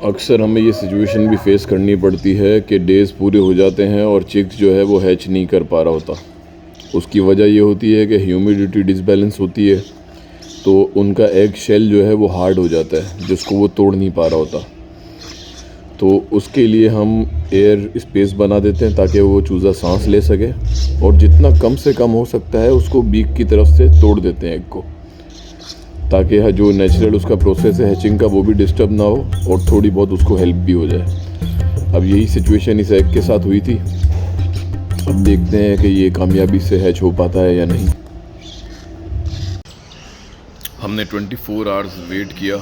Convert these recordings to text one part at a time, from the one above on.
अक्सर हमें ये सिचुएशन भी फेस करनी पड़ती है कि डेज़ पूरे हो जाते हैं और चिक्स जो है वो हैच नहीं कर पा रहा होता। उसकी वजह ये होती है कि ह्यूमिडिटी डिसबैलेंस होती है, तो उनका एग शेल जो है वो हार्ड हो जाता है, जिसको वो तोड़ नहीं पा रहा होता। तो उसके लिए हम एयर स्पेस बना देते हैं ताकि वो चूज़ा सांस ले सके, और जितना कम से कम हो सकता है उसको बीक की तरफ से तोड़ देते हैं एग को, ताकि जो नेचुरल उसका प्रोसेस है हैचिंग का वो भी डिस्टर्ब ना हो और थोड़ी बहुत उसको हेल्प भी हो जाए। अब यही सिचुएशन इस एग के साथ हुई थी। अब देखते हैं कि ये कामयाबी से हैच हो पाता है या नहीं। हमने 24 आवर्स वेट किया,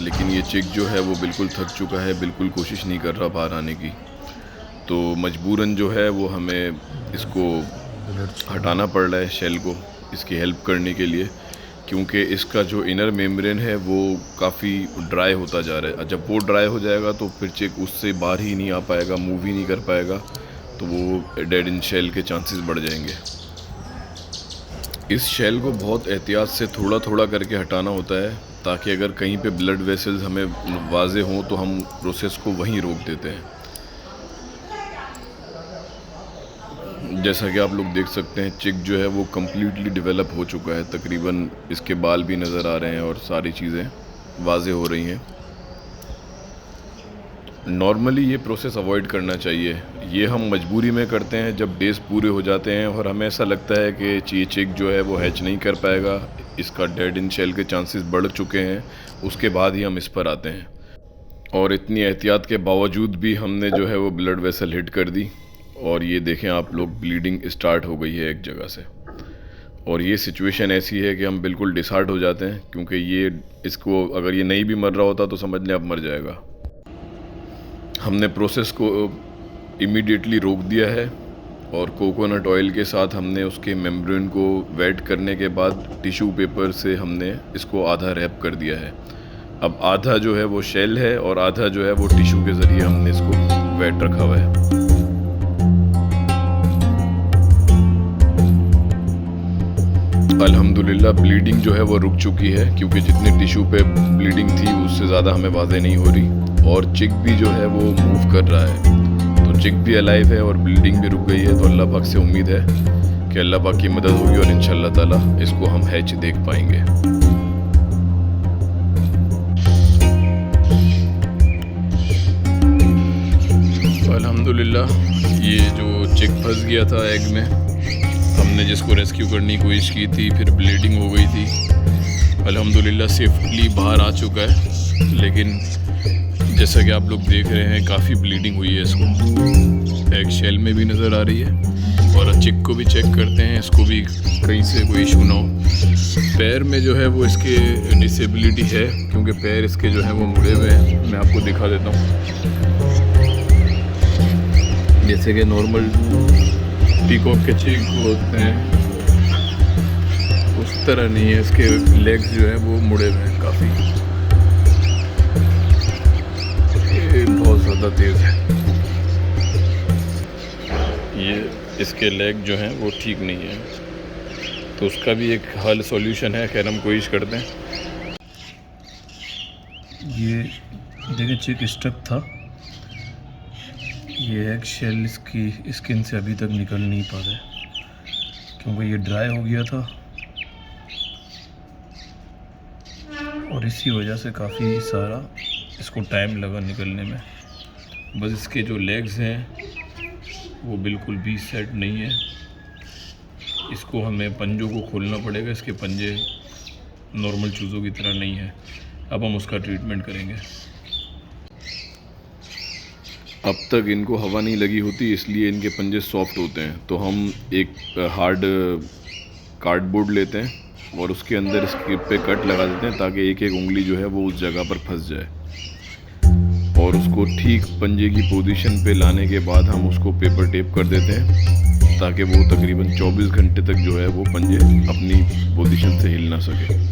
लेकिन ये चिक जो है वो बिल्कुल थक चुका है, बिल्कुल कोशिश नहीं कर रहा बाहर आने की। तो मजबूरन जो है वो हमें इसको हटाना पड़ रहा है शेल को, इसकी हेल्प करने के लिए, क्योंकि इसका जो इनर मेम्ब्रेन है वो काफ़ी ड्राई होता जा रहा है। जब वो ड्राई हो जाएगा तो फिर चिक उससे बाहर ही नहीं आ पाएगा, मूव ही नहीं कर पाएगा, तो वो डेड इन शेल के चांसेस बढ़ जाएंगे। इस शेल को बहुत एहतियात से थोड़ा थोड़ा करके हटाना होता है, ताकि अगर कहीं पे ब्लड वेसल्स हमें वाजे हों तो हम प्रोसेस को वहीं रोक देते हैं। जैसा कि आप लोग देख सकते हैं, चिक जो है वो कम्प्लीटली डेवलप हो चुका है, तकरीबन इसके बाल भी नज़र आ रहे हैं और सारी चीज़ें वाजे हो रही हैं। नॉर्मली ये प्रोसेस अवॉइड करना चाहिए, ये हम मजबूरी में करते हैं जब डेज़ पूरे हो जाते हैं और हमें ऐसा लगता है कि ये चिक जो है वो हैच नहीं कर पाएगा, इसका डेड इन शेल के चांसेस बढ़ चुके हैं, उसके बाद ही हम इस पर आते हैं। और इतनी एहतियात के बावजूद भी हमने जो है वो ब्लड वेसल हिट कर दी, और ये देखें आप लोग, ब्लीडिंग स्टार्ट हो गई है एक जगह से। और ये सिचुएशन ऐसी है कि हम बिल्कुल डिसहार्ट हो जाते हैं, क्योंकि ये इसको अगर ये नहीं भी मर रहा होता तो समझ लें अब मर जाएगा। हमने प्रोसेस को इमीडिएटली रोक दिया है, और कोकोनट ऑयल के साथ हमने उसके मेम्ब्रेन को वेट करने के बाद टिश्यू पेपर से हमने इसको आधा रैप कर दिया है। अब आधा जो है वो शेल है और आधा जो है वो टिश्यू के ज़रिए हमने इसको वेट रखा हुआ है। अल्हम्दुलिल्लाह ब्लीडिंग जो है वो रुक चुकी है, क्योंकि जितनी टिश्यू पे ब्लीडिंग थी उससे ज़्यादा हमें वाज़े नहीं हो रही, और चिक भी जो है वो मूव कर रहा है। तो चिक भी अलाइव है और ब्लीडिंग भी रुक गई है। तो अल्लाह पाक से उम्मीद है कि अल्लाह पाक की मदद होगी और इंशाअल्लाह ताला इसको हम हैच देख पाएंगे। तो अल्हम्दुलिल्लाह ये जो चिक फंस गया था एग में, हमने जिसको रेस्क्यू करने की कोशिश की थी, फिर ब्लीडिंग हो गई थी, अल्हम्दुलिल्लाह सेफली बाहर आ चुका है। लेकिन जैसा कि आप लोग देख रहे हैं काफ़ी ब्लीडिंग हुई है इसको, एग शेल में भी नज़र आ रही है। और चिक को भी चेक करते हैं, इसको भी कहीं से कोई इशू ना हो। पैर में जो है वो इसके डिसेबिलिटी है, क्योंकि पैर इसके जो है वो मुड़े हुए हैं। मैं आपको दिखा देता हूँ, जैसे कि नॉर्मल पीकॉक के चिक होते हैं उस तरह नहीं है, इसके लेग्स जो है वो मुड़े हुए हैं काफ़ी, बहुत ज़्यादा तेज़ है। ये इसके लेग जो हैं वो ठीक नहीं है, तो उसका भी एक हल सॉल्यूशन है। खैर हम कोशिश करते हैं। ये देखिए चिक स्टक था, ये एग शेल इसकी स्किन से अभी तक निकल नहीं पा रहा है, क्योंकि ये ड्राई हो गया था और इसी वजह से काफ़ी सारा इसको टाइम लगा निकलने में। बस इसके जो लेग्स हैं वो बिल्कुल भी सेट नहीं है, इसको हमें पंजों को खोलना पड़ेगा, इसके पंजे नॉर्मल चूज़ों की तरह नहीं है। अब हम उसका ट्रीटमेंट करेंगे। अब तक इनको हवा नहीं लगी होती, इसलिए इनके पंजे सॉफ्ट होते हैं। तो हम एक हार्ड कार्डबोर्ड लेते हैं और उसके अंदर इसके पे कट लगा देते हैं, ताकि एक एक उंगली जो है वो उस जगह पर फंस जाए, और उसको ठीक पंजे की पोजीशन पे लाने के बाद हम उसको पेपर टेप कर देते हैं, ताकि वो तकरीबन 24 घंटे तक जो है वो पंजे अपनी पोजीशन से हिल ना सके।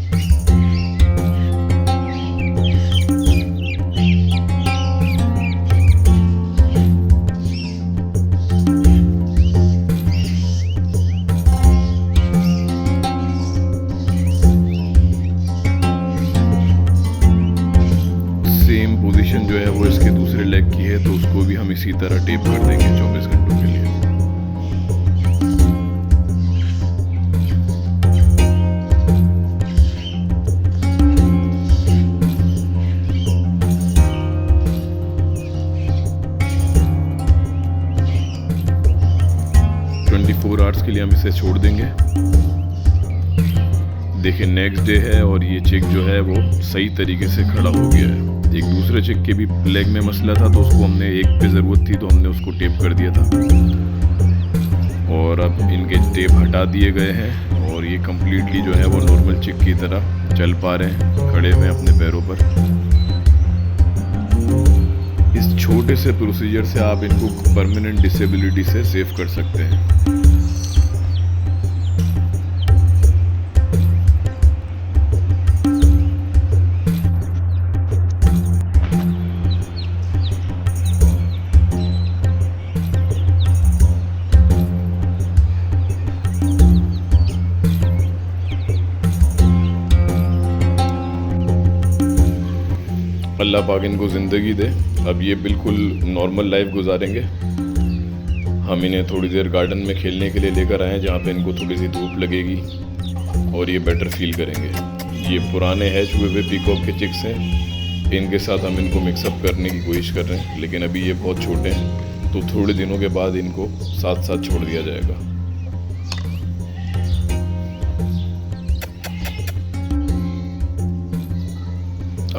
पोजीशन जो है वो इसके दूसरे लेग की है, तो उसको भी हम इसी तरह टेप कर देंगे 24 घंटों के लिए। आवर्स के लिए हम इसे छोड़ देंगे। देखिए नेक्स्ट डे है और ये चिक जो है वो सही तरीके से खड़ा हो गया है। एक दूसरे चिक के भी लेग में मसला था, तो उसको हमने एक पे ज़रूरत थी तो हमने उसको टेप कर दिया था, और अब इनके टेप हटा दिए गए हैं और ये कम्प्लीटली जो है वो नॉर्मल चिक की तरह चल पा रहे हैं, खड़े हुए अपने पैरों पर। इस छोटे से प्रोसीजर से आप इनको परमानेंट डिसेबिलिटी से सेव कर सकते हैं। अल्लाह पाक इनको ज़िंदगी दे। अब ये बिल्कुल नॉर्मल लाइफ गुजारेंगे। हम इन्हें थोड़ी देर गार्डन में खेलने के लिए लेकर आए हैं, जहाँ पे इनको थोड़ी सी धूप लगेगी और ये बेटर फील करेंगे। ये पुराने हैच हुए हुए पीकॉक के चिक्स हैं, इनके साथ हम इनको मिक्सअप करने की कोशिश कर रहे हैं, लेकिन अभी ये बहुत छोटे हैं, तो थोड़े दिनों के बाद इनको साथ साथ छोड़ दिया जाएगा।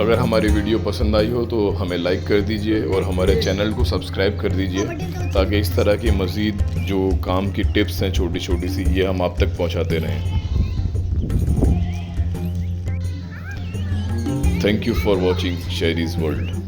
अगर हमारी वीडियो पसंद आई हो तो हमें लाइक कर दीजिए और हमारे चैनल को सब्सक्राइब कर दीजिए, ताकि इस तरह की मज़ीद जो काम की टिप्स हैं छोटी छोटी सी, ये हम आप तक पहुंचाते रहें। Thank you for watching Shayaris world.